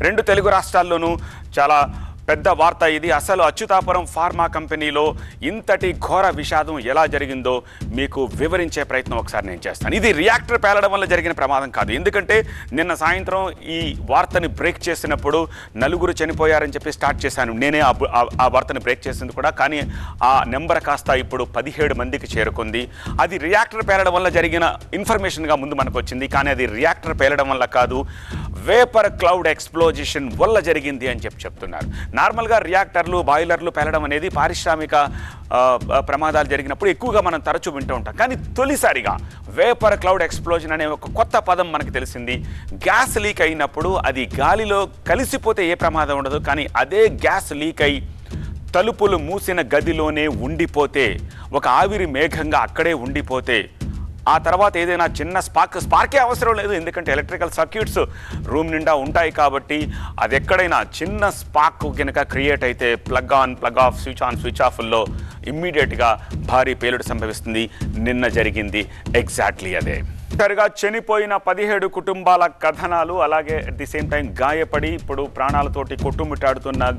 రెండు తెలుగు రాష్ట్రాల్లోనూ చాలా పెద్ద వార్త ఇది. అసలు అచ్యుతాపురం ఫార్మా కంపెనీలో ఇంతటి ఘోర విషాదం ఎలా జరిగిందో మీకు వివరించే ప్రయత్నం ఒకసారి నేను చేస్తాను. ఇది రియాక్టర్ పేలడం వల్ల జరిగిన ప్రమాదం కాదు. ఎందుకంటే నిన్న సాయంత్రం ఈ వార్తని బ్రేక్ చేసినప్పుడు నలుగురు చనిపోయారని చెప్పి స్టార్ట్ చేశాను. నేనే ఆ వార్తని బ్రేక్ చేసింది కూడా. కానీ ఆ నెంబర్ కాస్త ఇప్పుడు 17 మందికి చేరుకుంది. అది రియాక్టర్ పేలడం వల్ల జరిగిన ఇన్ఫర్మేషన్గా ముందు మనకు వచ్చింది. కానీ అది రియాక్టర్ పేలడం వల్ల కాదు, వేపర్ క్లౌడ్ ఎక్స్ప్లోజిషన్ వల్ల జరిగింది అని చెప్తున్నారు. నార్మల్గా రియాక్టర్లు, బాయిలర్లు పేలడం అనేది పారిశ్రామిక ప్రమాదాలు జరిగినప్పుడు ఎక్కువగా మనం తరచూ వింటూ ఉంటాం. కానీ తొలిసారిగా వేపర్ క్లౌడ్ ఎక్స్ప్లోజన్ అనే ఒక కొత్త పదం మనకు తెలిసింది. గ్యాస్ లీక్ అయినప్పుడు అది గాలిలో కలిసిపోతే ఏ ప్రమాదం ఉండదు. కానీ అదే గ్యాస్ లీక్ అయి తలుపులు మూసిన గదిలోనే ఉండిపోతే, ఒక ఆవిరి మేఘంగా అక్కడే ఉండిపోతే, ఆ తర్వాత ఏదైనా చిన్న స్పార్కే అవసరం లేదు. ఎందుకంటే ఎలక్ట్రికల్ సర్క్యూట్స్ రూమ్ నిండా ఉంటాయి కాబట్టి అది ఎక్కడైనా చిన్న స్పార్క్ కనుక క్రియేట్ అయితే plug on, plug off, switch on, switch ఆఫ్లో ఇమ్మీడియట్గా భారీ పేలుడు సంభవిస్తుంది. నిన్న జరిగింది ఎగ్జాక్ట్లీ అదే. సరిగా చనిపోయిన 17 కుటుంబాల కథనాలు, అలాగే అట్ ది సేమ్ టైం గాయపడి ఇప్పుడు ప్రాణాలతోటి కొట్టుమిట్టాడుతున్న,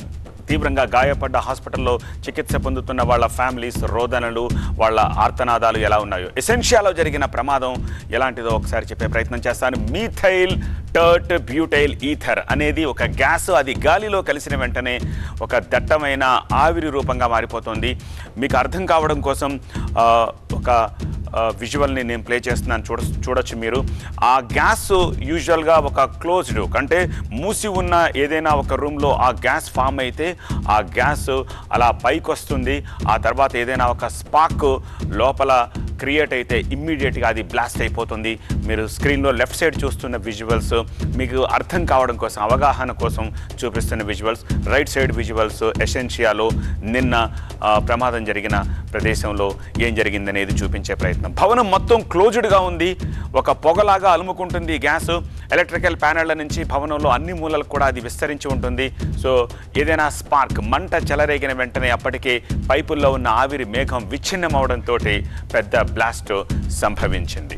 తీవ్రంగా గాయపడ్డ, హాస్పిటల్లో చికిత్స పొందుతున్న వాళ్ళ ఫ్యామిలీస్ రోదనలు, వాళ్ళ ఆర్తనాదాలు ఎలా ఉన్నాయో, ఎసెన్షియాలో జరిగిన ప్రమాదం ఎలాంటిదో ఒకసారి చెప్పే ప్రయత్నం చేస్తాను. మీథైల్ టర్ట్ బ్యూటైల్ ఈథర్ అనేది ఒక గ్యాస్. అది గాలిలో కలిసిన వెంటనే ఒక దట్టమైన ఆవిరి రూపంగా మారిపోతుంది. మీకు అర్థం కావడం కోసం ఒక విజువల్ని నేను ప్లే చేస్తున్నాను, చూడొచ్చు మీరు. ఆ గ్యాస్ యూజువల్గా ఒక క్లోజ్డ్, అంటే మూసి ఉన్న ఏదైనా ఒక రూమ్లో ఆ గ్యాస్ ఫామ్ అయితే ఆ గ్యాస్ అలా పైకి వస్తుంది. ఆ తర్వాత ఏదైనా ఒక స్పార్క్ లోపల క్రియేట్ అయితే ఇమ్మీడియట్గా అది బ్లాస్ట్ అయిపోతుంది. మీరు స్క్రీన్లో లెఫ్ట్ సైడ్ చూస్తున్న విజువల్స్ మీకు అర్థం కావడం కోసం, అవగాహన కోసం చూపిస్తున్న విజువల్స్. రైట్ సైడ్ విజువల్స్ ఎసెన్షియాలో నిన్న ప్రమాదం జరిగిన ప్రదేశంలో ఏం జరిగిందనేది చూపించే ప్రయత్నం. భవనం మొత్తం క్లోజ్డ్గా ఉంది. ఒక పొగలాగా అలుముకుంటుంది గ్యాస్. ఎలక్ట్రికల్ ప్యానెళ్ల నుంచి భవనంలో అన్ని మూలలకు కూడా అది విస్తరించి ఉంటుంది. సో ఏదైనా స్పార్క్, మంట చెలరేగిన వెంటనే అప్పటికే పైపుల్లో ఉన్న ఆవిరి మేఘం విచ్ఛిన్నం అవడంతో పెద్ద బ్లాస్ట్ సంభవించింది.